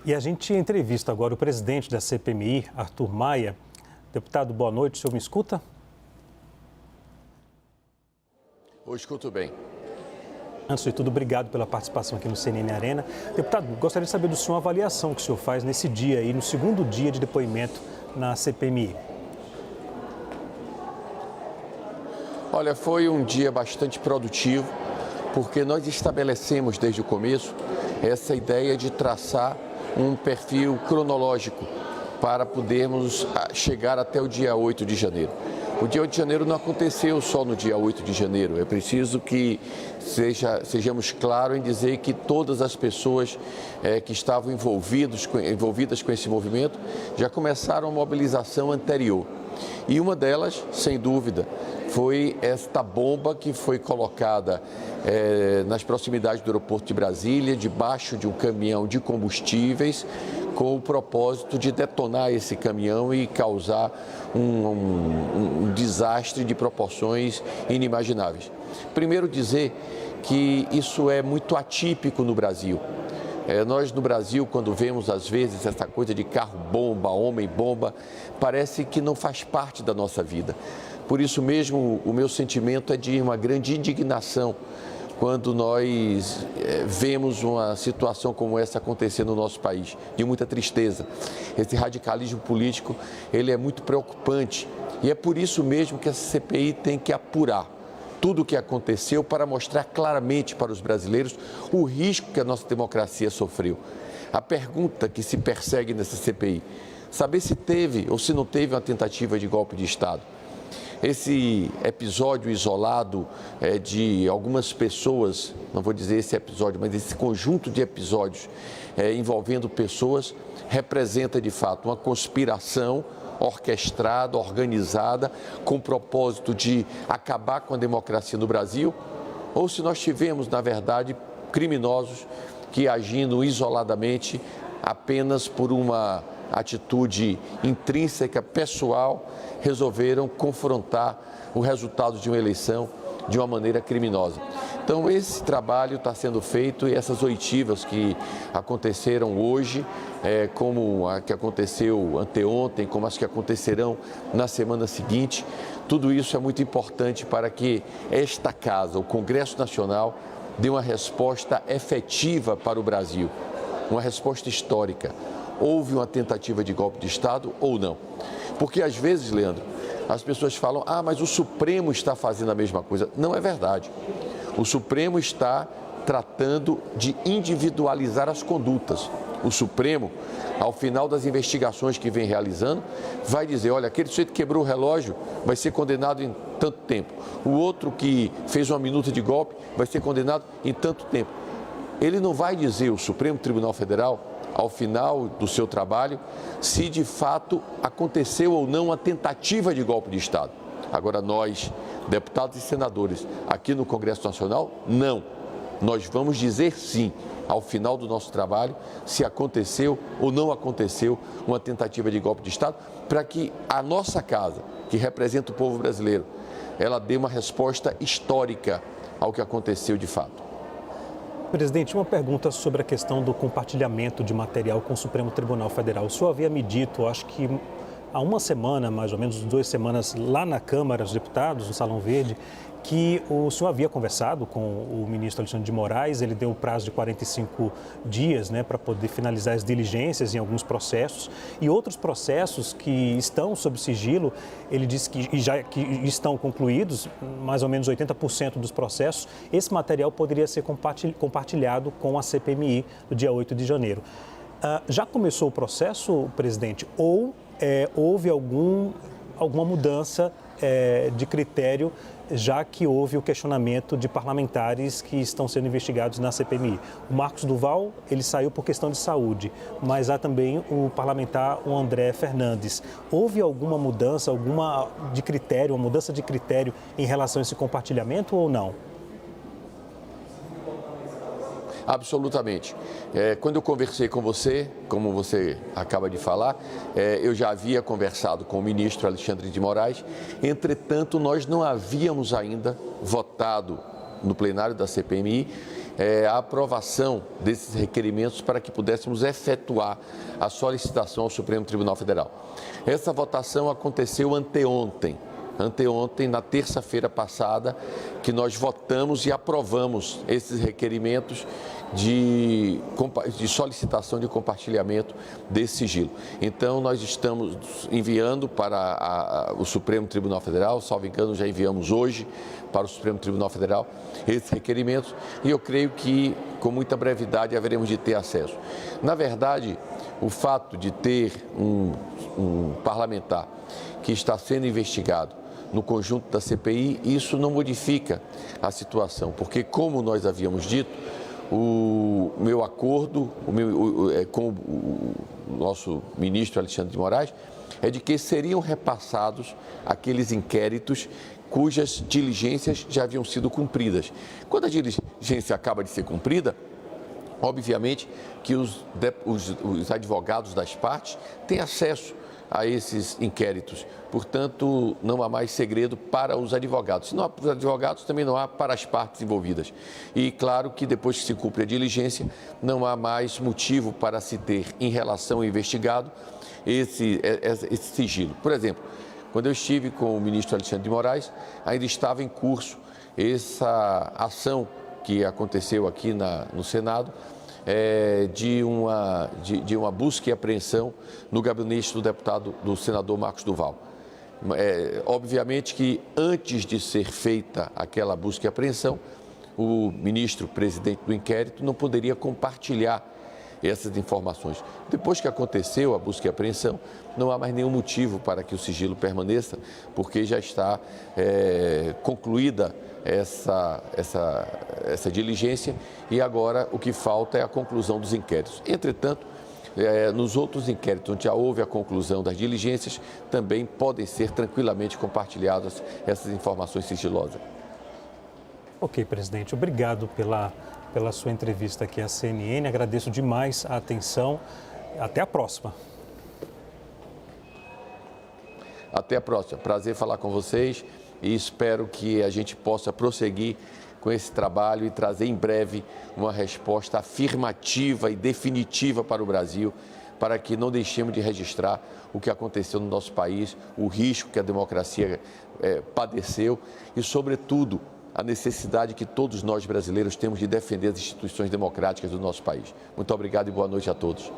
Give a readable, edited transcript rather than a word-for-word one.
E a gente entrevista agora o presidente da CPMI, Arthur Maia. Deputado, boa noite, o senhor me escuta? Eu escuto bem. Antes de tudo, obrigado pela participação aqui no CNN Arena. Deputado, gostaria de saber do senhor a avaliação que o senhor faz nesse dia aí, no segundo dia de depoimento na CPMI. Olha, foi um dia bastante produtivo, porque nós estabelecemos desde o começo essa ideia de traçar um perfil cronológico para podermos chegar até o dia 8 de janeiro. O dia 8 de janeiro não aconteceu só no dia 8 de janeiro. É preciso que sejamos claros em dizer que todas as pessoas que estavam envolvidas com esse movimento já começaram a mobilização anterior. E uma delas, sem dúvida, foi esta bomba que foi colocada nas proximidades do aeroporto de Brasília, debaixo de um caminhão de combustíveis, com o propósito de detonar esse caminhão e causar um desastre de proporções inimagináveis. Primeiro dizer que isso é muito atípico no Brasil. Nós no Brasil, quando vemos às vezes essa coisa de carro-bomba, homem-bomba, parece que não faz parte da nossa vida. Por isso mesmo, o meu sentimento é de uma grande indignação quando nós vemos uma situação como essa acontecer no nosso país, de muita tristeza. Esse radicalismo político, ele é muito preocupante e é por isso mesmo que essa CPI tem que apurar tudo o que aconteceu para mostrar claramente para os brasileiros o risco que a nossa democracia sofreu. A pergunta que se persegue nessa CPI, saber se teve ou se não teve uma tentativa de golpe de Estado. Esse episódio isolado de algumas pessoas, não vou dizer esse episódio, mas esse conjunto de episódios envolvendo pessoas, representa de fato uma conspiração orquestrada, organizada, com o propósito de acabar com a democracia no Brasil, ou se nós tivemos, na verdade, criminosos que agindo isoladamente apenas por uma atitude intrínseca, pessoal, resolveram confrontar o resultado de uma eleição de uma maneira criminosa. Então, esse trabalho está sendo feito e essas oitivas que aconteceram hoje, como a que aconteceu anteontem, como as que acontecerão na semana seguinte, tudo isso é muito importante para que esta casa, o Congresso Nacional, dê uma resposta efetiva para o Brasil, uma resposta histórica. Houve uma tentativa de golpe de Estado ou não? Porque às vezes, Leandro, as pessoas falam, mas o Supremo está fazendo a mesma coisa. Não é verdade. O Supremo está tratando de individualizar as condutas. O Supremo, ao final das investigações que vem realizando, vai dizer, olha, aquele sujeito que quebrou o relógio vai ser condenado em tanto tempo. O outro que fez uma minuta de golpe vai ser condenado em tanto tempo. Ele não vai dizer, o Supremo Tribunal Federal, ao final do seu trabalho, se de fato aconteceu ou não a tentativa de golpe de Estado. Agora nós, deputados e senadores, aqui no Congresso Nacional, não. Nós vamos dizer sim, ao final do nosso trabalho, se aconteceu ou não aconteceu uma tentativa de golpe de Estado, para que a nossa casa, que representa o povo brasileiro, ela dê uma resposta histórica ao que aconteceu de fato. Presidente, uma pergunta sobre a questão do compartilhamento de material com o Supremo Tribunal Federal. O senhor havia me dito, acho que há uma semana, mais ou menos 2 semanas, lá na Câmara dos Deputados, no Salão Verde, que o senhor havia conversado com o ministro Alexandre de Moraes. Ele deu o prazo de 45 dias, para poder finalizar as diligências em alguns processos. E outros processos que estão sob sigilo, ele disse que estão concluídos, mais ou menos 80% dos processos. Esse material poderia ser compartilhado com a CPMI no dia 8 de janeiro. Já começou o processo, presidente, ou houve alguma mudança de critério, já que houve o questionamento de parlamentares que estão sendo investigados na CPMI? O Marcos Duval, ele saiu por questão de saúde, mas há também o parlamentar, o André Fernandes. Houve alguma mudança, uma mudança de critério em relação a esse compartilhamento ou não? Absolutamente. Quando eu conversei com você, como você acaba de falar, eu já havia conversado com o ministro Alexandre de Moraes. Entretanto, nós não havíamos ainda votado no plenário da CPMI a aprovação desses requerimentos para que pudéssemos efetuar a solicitação ao Supremo Tribunal Federal. Essa votação aconteceu anteontem, na terça-feira passada, que nós votamos e aprovamos esses requerimentos de solicitação de compartilhamento desse sigilo. Então, nós estamos enviando para o Supremo Tribunal Federal, salvo engano, já enviamos hoje para o Supremo Tribunal Federal esses requerimentos e eu creio que, com muita brevidade, haveremos de ter acesso. Na verdade, o fato de ter um parlamentar que está sendo investigado no conjunto da CPI, isso não modifica a situação, porque, como nós havíamos dito, o meu acordo com o nosso ministro Alexandre de Moraes é de que seriam repassados aqueles inquéritos cujas diligências já haviam sido cumpridas. Quando a diligência acaba de ser cumprida, obviamente que os advogados das partes têm acesso a esses inquéritos. Portanto, não há mais segredo para os advogados. Se não há para os advogados, também não há para as partes envolvidas. E claro que depois que se cumpre a diligência, não há mais motivo para se ter, em relação ao investigado, esse sigilo. Por exemplo, quando eu estive com o ministro Alexandre de Moraes, ainda estava em curso essa ação que aconteceu aqui no Senado, de uma busca e apreensão no gabinete do senador Marcos Duval. Obviamente que antes de ser feita aquela busca e apreensão, o ministro presidente do inquérito não poderia compartilhar essas informações. Depois que aconteceu a busca e apreensão, não há mais nenhum motivo para que o sigilo permaneça, porque já está concluída essa diligência e agora o que falta é a conclusão dos inquéritos. Entretanto, nos outros inquéritos onde já houve a conclusão das diligências, também podem ser tranquilamente compartilhadas essas informações sigilosas. Ok, presidente. Obrigado pela sua entrevista aqui à CNN. Agradeço demais a atenção. Até a próxima. Até a próxima. Prazer falar com vocês e espero que a gente possa prosseguir com esse trabalho e trazer em breve uma resposta afirmativa e definitiva para o Brasil, para que não deixemos de registrar o que aconteceu no nosso país, o risco que a democracia padeceu e, sobretudo, a necessidade que todos nós brasileiros temos de defender as instituições democráticas do nosso país. Muito obrigado e boa noite a todos.